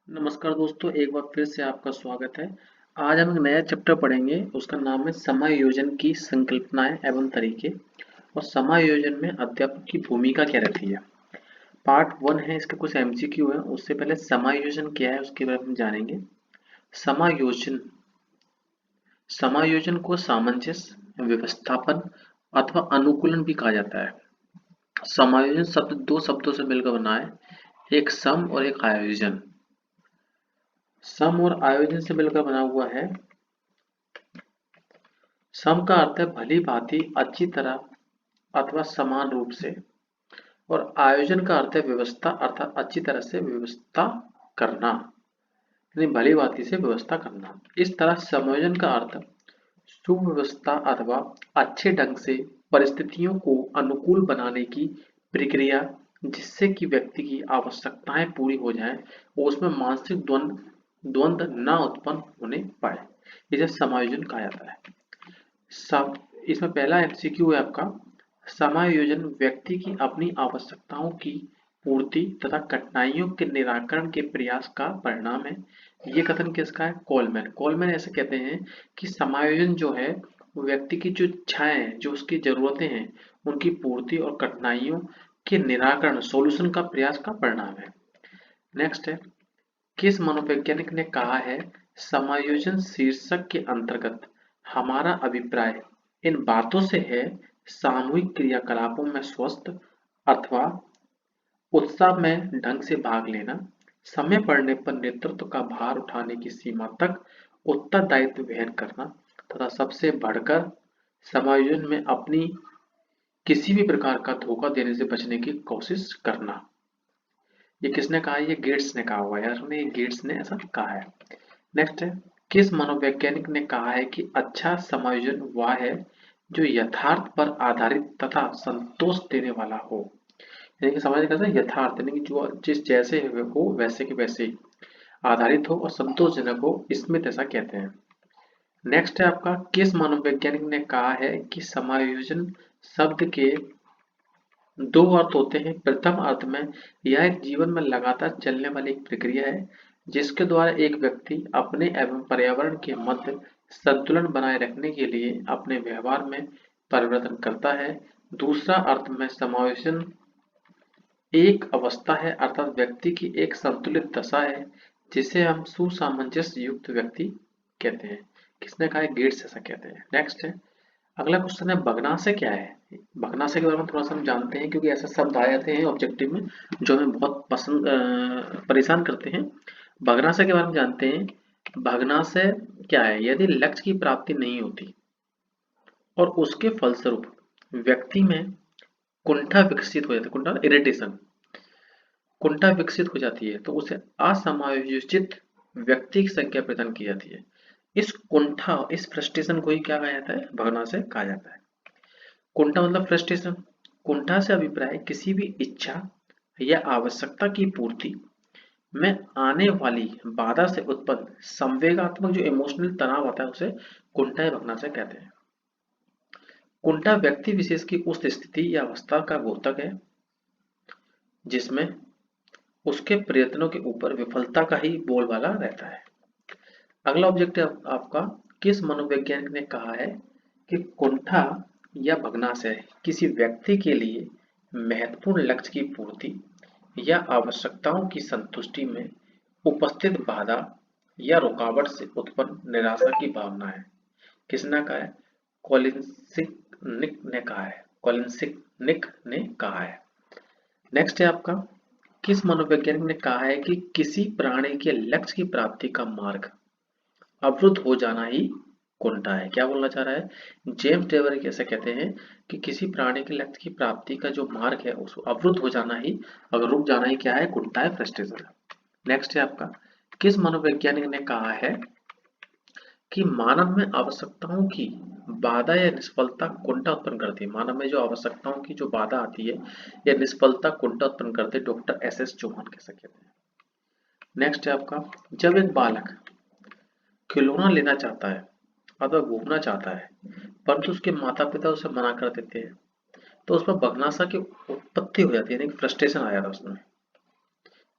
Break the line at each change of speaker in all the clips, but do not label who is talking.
नमस्कार दोस्तों, एक बार फिर से आपका स्वागत है। आज हम एक नया चैप्टर पढ़ेंगे। उसका नाम है समायोजन की संकल्पनाएं एवं तरीके। और समायोजन में अध्यापक की भूमिका क्या रहती है। पार्ट 1 है, इसके कुछ एमसीक्यू है। उससे पहले समायोजन क्या है उसके बारे में हम जानेंगे। समायोजन समायोजन को सामंजस्य, व्यवस्थापन अथवा अनुकूलन भी कहा जाता है। समायोजन शब्द दो शब्दों से मिलकर बना है, एक सम और एक आयोजन। सम और आयोजन से मिलकर बना हुआ है। सम का अर्थ है भली भांति, अच्छी तरह अथवा समान रूप से। और आयोजन का अर्थ है व्यवस्था, अर्थात अच्छी तरह से व्यवस्था करना, यानी भली भांति से व्यवस्था करना। इस तरह समायोजन का अर्थ सुव्यवस्था अथवा अच्छे ढंग से परिस्थितियों को अनुकूल बनाने की प्रक्रिया, जिससे कि व्यक्ति की आवश्यकताएं पूरी हो जाएं और उसमें मानसिक द्वंद्व न उत्पन्न होने पाए, इसे समायोजन कहा जाता है। सब इसमें पहला एमसीक्यू है आपका। समायोजन व्यक्ति की अपनी आवश्यकताओं की पूर्ति तथा कठिनाइयों के निराकरण के प्रयास का परिणाम है। ये कथन किसका है? कोलमैन। कोलमैन ऐसे कहते हैं कि समायोजन जो है वो व्यक्ति की जो इच्छाएं हैं, जो उसकी जरूरतें हैं, उनकी पूर्ति और कठिनाइयों के निराकरण, सॉल्यूशन का प्रयास का परिणाम है। नेक्स्ट है, किस मनोवैज्ञानिक ने कहा है समायोजन शीर्षक के अंतर्गत हमारा अभिप्राय इन बातों से है: सामूहिक क्रियाकलापों में स्वस्थ अथवा उत्साह में ढंग से भाग लेना, समय पड़ने पर नेतृत्व का भार उठाने की सीमा तक उत्तरदायित्व वहन करना, तथा सबसे बढ़कर समायोजन में अपनी किसी भी प्रकार का धोखा देने से बचने की कोशिश करना। ये किसने कहा है? ये गेट्स ने कहा हुआ है, यार सुनिए, ये गेट्स ने ऐसा कहा है। नेक्स्ट है, किस मनोवैज्ञानिक ने कहा है कि अच्छा समायोजन वह है जो यथार्थ पर आधारित तथा संतोष देने वाला हो। यानी कि समझ कैसे, यथार्थ यानी कि जो जिस जैसे हो वैसे के वैसे ही आधारित हो और संतोषजनक हो, स्मिथ ऐसा कहते हैं। नेक्स्ट है आपका, किस मनोवैज्ञानिक ने कहा है कि समायोजन शब्द के दो अर्थ होते हैं। प्रथम अर्थ में यह एक जीवन में लगातार चलने वाली एक प्रक्रिया है, जिसके द्वारा एक व्यक्ति अपने एवं पर्यावरण के मध्य संतुलन बनाए रखने के लिए अपने व्यवहार में परिवर्तन करता है। दूसरा अर्थ में समावेशन एक अवस्था है, अर्थात व्यक्ति की एक संतुलित दशा है, जिसे हम सुसामंजस्य युक्त व्यक्ति कहते हैं। किसने कहा है? गेट्स ऐसा कहते हैं। नेक्स्ट है, अगला क्वेश्चन है, भग्नाशय क्या है। भग्नाशय के बारे में थोड़ा सा हम जानते हैं, क्योंकि ऐसे शब्द आए जाते हैं ऑब्जेक्टिव में जो हमें बहुत पसंद परेशान करते हैं। भग्नाशय के बारे में जानते हैं। भग्नाशय क्या है? यदि लक्ष्य की प्राप्ति नहीं होती और उसके फलस्वरूप व्यक्ति में कुंठा विकसित हो जाती है, कुंठा इरिटेशन, कुंठा विकसित हो जाती है, तो उसे असमायोजित व्यक्ति की संख्या प्रदान की जाती है। इस कुंठा, इस फ्रस्ट्रेशन को ही क्या कहा जाता है? भग्नाशय कहा जाता है। कुंठा मतलब फ्रस्ट्रेशन। कुंठा से अभिप्राय किसी भी इच्छा या आवश्यकता की पूर्ति में आने वाली बाधा से उत्पन्न संवेगात्मक जो इमोशनल तनाव आता है, उसे कुंठा या भग्नाशय कहते हैं। कुंठा व्यक्ति विशेष की उस स्थिति या अवस्था का द्योतक है जिसमें उसके प्रयत्नों के ऊपर विफलता का ही बोलबाला रहता है। अगला ऑब्जेक्टिव आपका, किस मनोवैज्ञानिक ने कहा है कि कुंठा या भग्नाशय किसी व्यक्ति के लिए महत्वपूर्ण लक्ष्य की पूर्ति या आवश्यकताओं की संतुष्टि में उपस्थित बाधा या रुकावट से उत्पन्न निराशा की भावना है। किसने कहा है? कॉलिंसिक ने कहा है। कॉलिंसिक ने कहा है। नेक्स्ट है आपका, किस मनोवैज्ञानिक ने कहा है कि किसी प्राणी के लक्ष्य की प्राप्ति का मार्ग अवरुद्ध हो जाना ही कुंठा है। क्या बोलना चाह रहा है? जेम्स टेबर कैसे कहते हैं कि किसी प्राणी के लक्ष्य की प्राप्ति का जो मार्ग है उसको अवरुद्ध हो जाना ही, अगर रुक जाना ही क्या है? कुंठा है, फ्रस्ट्रेशन है। नेक्स्ट है आपका, किस मनोवैज्ञानिक ने कहा है कि मानव में आवश्यकताओं की बाधा या निष्फलता कुंठा उत्पन्न करती है। मानव में जो आवश्यकताओं की जो बाधा आती है या निष्फलता कुंठा उत्पन्न करते, डॉक्टर एस चौहान कैसे कहते हैं। नेक्स्ट है आपका, जब एक बालक खिलौना लेना चाहता है अथवा घूमना चाहता है, परंतु उसके माता पिता उसे मना कर देते हैं, तो उस पर बगनासा की उत्पत्ति हो जाती है, यानी फ्रस्ट्रेशन आ जाता है उसमें।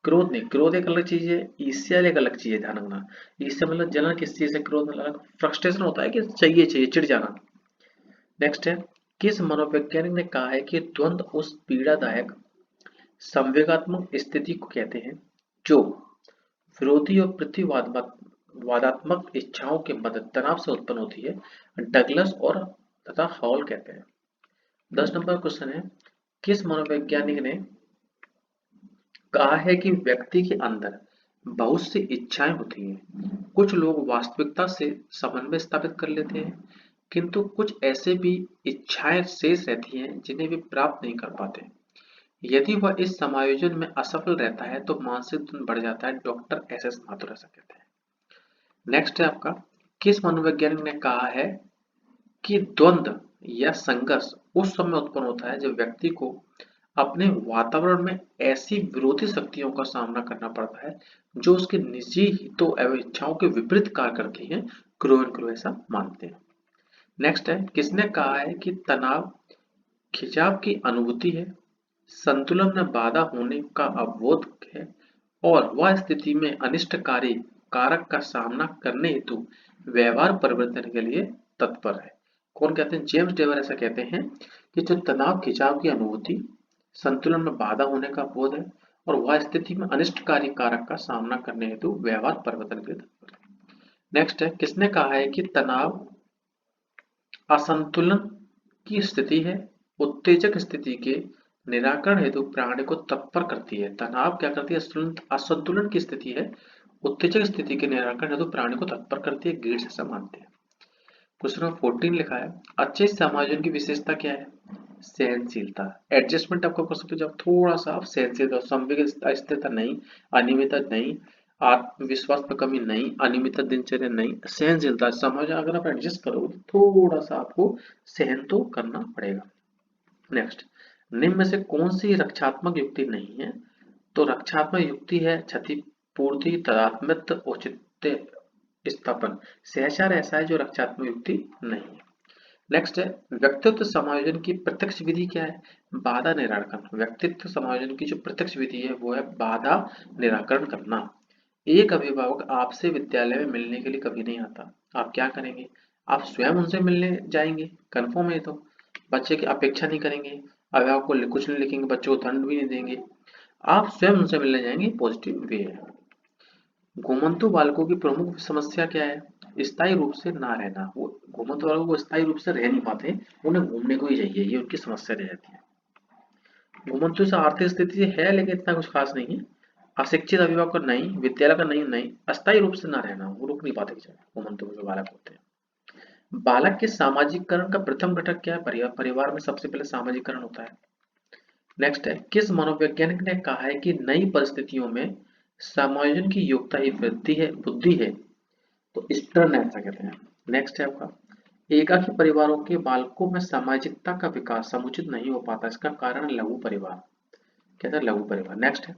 क्रोध नहीं, क्रोध एक अलग चीज है, ईर्ष्या एक अलग चीज है, ध्यान रखना। ईर्ष्या मतलब जलन किस चीज से, क्रोध मतलब फ्रस्ट्रेशन होता है कि चाहिए चाहिए, चिढ़ जाना। नेक्स्ट है, किस मनोवैज्ञानिक ने कहा है कि द्वंद्व उस पीड़ादायक संवेगात्मक स्थिति को कहते हैं जो विरोधी और प्रतिवादात्मक इच्छाओं के मध्य तनाव से उत्पन्न होती है? डगलस और तथा हॉल कहते हैं। 10 नंबर क्वेश्चन है, किस मनोवैज्ञानिक ने कहा है कि व्यक्ति के अंदर बहुत सी इच्छाएं होती हैं? कुछ लोग वास्तविकता से समन्वय स्थापित कर लेते हैं, किंतु कुछ ऐसे भी इच्छाएं शेष रहती हैं जिन्हें वे प्राप्त नहीं कर पाते। यदि वह इस समायोजन में असफल रहता है तो मानसिक द्वंद बढ़ जाता है। डॉक्टर एस एस माथुर ऐसा कहते हैं। नेक्स्ट है आपका, किस मनोवैज्ञानिक ने कहा है कि द्वंद्व या संघर्ष उस समय उत्पन्न होता है जब व्यक्ति को अपने वातावरण में ऐसी विरोधी शक्तियों का सामना करना पड़ता है जो उसके निजी हितों एवं इच्छाओं के विपरीत कार्य करती हैं। क्रो ऐसा मानते हैं। नेक्स्ट है, किसने कहा है कि तनाव खिंचाव की अनुभूति है, संतुलन में बाधा होने का अवबोध है और वह स्थिति में अनिष्टकारी कारक का सामना करने हेतु व्यवहार परिवर्तन के लिए तत्पर है? कौन कहते हैं? जेम्स डेवर ऐसा कहते हैं कि जो तनाव खिंचाव की अनुभूति, संतुलन में बाधा होने का बोध है और वह स्थिति में अनिष्टकारी कारक का सामना करने हेतु व्यवहार परिवर्तन के लिए तत्पर है। नेक्स्ट है, किसने कहा है कि तनाव असंतुलन की स्थिति है, उत्तेजक स्थिति के निराकरण हेतु प्राणी को तत्पर करती है? तनाव क्या करती है? असंतुलन की स्थिति है, उत्तेजक स्थिति के निराकरण हेतु प्राणी को तत्पर करती है। गेट्स ऐसा मानते हैं। क्वेश्चन नंबर 14 लिखा है, अच्छे समायोजन की विशेषता क्या है? सहनशीलता, एडजस्टमेंट आपको कर सकते हो जब थोड़ा सा आप सहनशील, संवेग स्थिरता नहीं, अनियमितता नहीं, आत्मविश्वास में कमी नहीं, अनियमितता दिनचर्या नहीं, सहनशीलता। समझ, अगर आप एडजस्ट करोगे तो थोड़ा सा आपको सहन तो करना पड़ेगा। नेक्स्ट, निम्न में से कौन सी रक्षात्मक युक्ति नहीं है? तो रक्षात्मक युक्ति है क्षतिपूर्ति, तदात्म्य, औचित्य स्थापन। सहचार ऐसा है जो रक्षात्मक युक्ति नहीं है। नेक्स्ट है, व्यक्तित्व समायोजन की प्रत्यक्ष विधि क्या है? बाधा निराकरण। व्यक्तित्व समायोजन की जो प्रत्यक्ष विधि है वो है बाधा निराकरण करना। एक अभिभावक आपसे विद्यालय में मिलने के लिए कभी नहीं आता, आप क्या करेंगे? आप स्वयं उनसे मिलने जाएंगे, कन्फर्म है। तो बच्चे की अपेक्षा नहीं करेंगे, अभिभावक को कुछ नहीं लिखेंगे, बच्चों को दंड भी नहीं देंगे, आप स्वयं उनसे मिलने जाएंगे, पॉजिटिव वे है। घुमंतु बालकों की प्रमुख समस्या क्या है? स्थायी रूप से ना रहना। वो घुमंतु बालकों को स्थायी रूप से रह नहीं पाते, उन्हें घूमने को ही चाहिए, ये उनकी समस्या रह जाती है। घुमंतु से आर्थिक स्थिति है लेकिन इतना कुछ खास नहीं है। अशिक्षित अभिभावक का नहीं, विद्यालय का नहीं, अस्थायी रूप से ना रहना, वो रुक नहीं पाते घुमंतु जो बालक होते हैं। बालक के सामाजिककरण का प्रथम घटक क्या है? परिवार। परिवार में सबसे पहले सामाजिककरण होता है। नेक्स्ट है, किस मनोवैज्ञानिक ने कहा है कि नई परिस्थितियों में समायोजन की योग्यता ही वृद्धि है, बुद्धि है? तो स्टर्न ऐसा कहते हैं। नेक्स्ट है आपका, एकाकी परिवारों के बालकों में सामाजिकता का विकास समुचित नहीं हो पाता, इसका कारण लघु परिवार। कहते हैं लघु परिवार। नेक्स्ट है,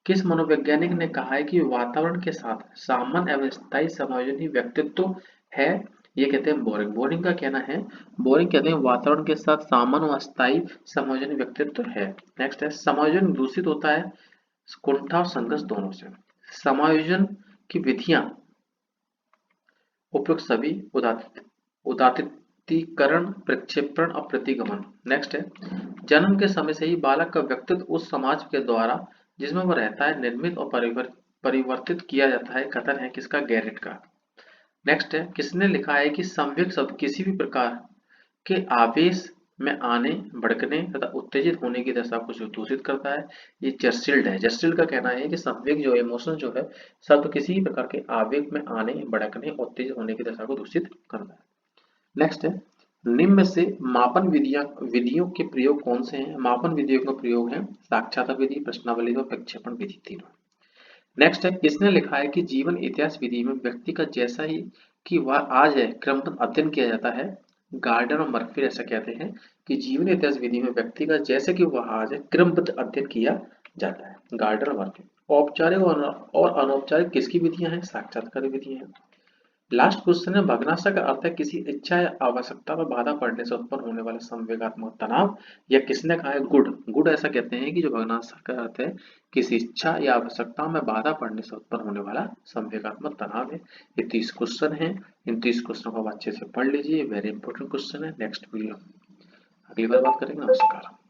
किस मनोवैज्ञानिक ने कहा है कि वातावरण के साथ सामान्य एवं स्थायी समायोजन ही व्यक्तित्व है? ये कहते हैं बोरिंग। बोरिंग का कहना है, बोरिंग कहते हैं वातावरण के साथ सामान्य और अस्थायी समायोजन व्यक्तित्व है। नेक्स्ट है, समायोजन दूषित होता है कुंठा और संघर्ष दोनों से। समायोजन की विधियां उपयुक्त सभी उदात्तीकरण, प्रक्षेपण और प्रतिगमन। नेक्स्ट है, जन्म के समय से ही बालक का व्यक्तित्व उस समाज के द्वारा जिसमें वह रहता है निर्मित और परिवर्तित किया जाता है। कथन है किसका? गैरेट का। नेक्स्ट है, किसने लिखा है कि संवेग शब्द किसी भी प्रकार के आवेश में आने, भड़कने तथा उत्तेजित होने की दशा को दूषित करता है? ये जर्सिल्ड है। जर्सिल्ड का कहना है कि संवेग जो इमोशन जो है शब्द किसी भी प्रकार के आवेग में आने, भड़कने, उत्तेजित होने की दशा को दूषित करता है। नेक्स्ट है, निम्न में से मापन विधियों के प्रयोग कौन से हैं? मापन विधियों का प्रयोग है साक्षात्कार विधि, प्रश्नावली और प्रक्षेपण विधि, तीनों। नेक्स्ट है, किसने लिखा है कि जीवन इतिहास विधि में व्यक्ति का जैसा ही कि वह आज है क्रमबद्ध अध्ययन किया जाता है? गार्डन और मर्फी ऐसा कहते हैं कि जीवन इतिहास विधि में व्यक्ति का जैसे कि वह आज है क्रमबद्ध अध्ययन किया जाता है। गार्डन और मर्फी। औपचारिक और अनौपचारिक किसकी विधियां हैं? साक्षात्कार विधियां हैं। लास्ट क्वेश्चन है, भग्नाशय का अर्थ है किसी इच्छा या आवश्यकता में बाधा पड़ने से उत्पन्न होने वाला संवेगात्मक तनाव, या किसने कहा है गुड। गुड ऐसा कहते हैं कि जो भग्नाशय का अर्थ है किसी इच्छा या आवश्यकता में बाधा पड़ने से उत्पन्न होने वाला संवेगात्मक तनाव है। ये 30 क्वेश्चन है, इन 30 क्वेश्चन को आप अच्छे से पढ़ लीजिए, वेरी इंपॉर्टेंट क्वेश्चन है। नेक्स्ट वीडियो अगली बार बात करेंगे। नमस्कार।